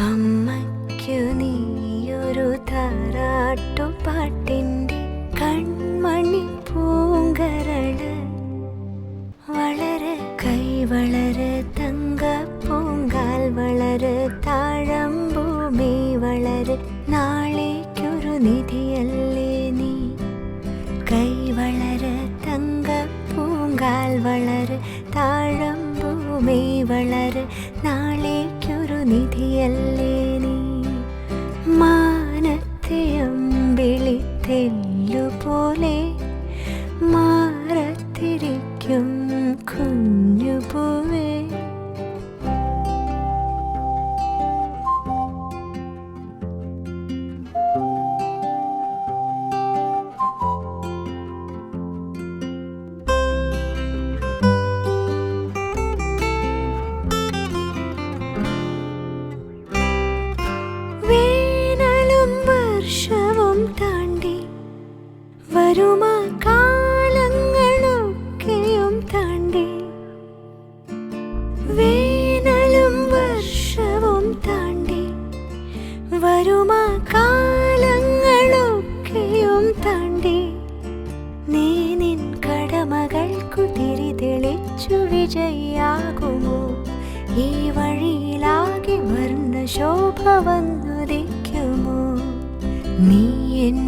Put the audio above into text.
അമ്മയ്ക്കു നീയൊരു താരാട്ടുപാട്ടിൻ്റെ കൺമണി പൂങ്കരള്. വളര് കൈ വളര് തങ്കപ്പൂങ്കാൽ വളര് താഴമ്പൂമി വളര് നാളേക്കൊരു നിധിയല്ലേ നീ. കൈ വളര് തങ്കപ്പൂങ്കാൽ വളര് താഴമ്പൂമി വളര് നാളേക്കൊരു നിധിയല്ലേ നീ. മാനത്തെ അമ്പിളിത്തെല്ലുപോലെ മാറത്തിരിക്കും കുഞ്ഞുപൂവേ. വേനലും വർഷവും താണ്ടി വരുമാ കാലങ്ങളൊക്കെയും താണ്ടി. വേനലും വർഷവും താണ്ടി വരുമാ കാലങ്ങളൊക്കെയും താണ്ടി. നീ നിൻ കടമകൾക്കു തിരി തെളിച്ചു വിജയിയാകുമോ. ഈ വഴിയിലാകെ വർണ്ണ ശോഭ വന്നുദിക്കുമോ. നീ എൻ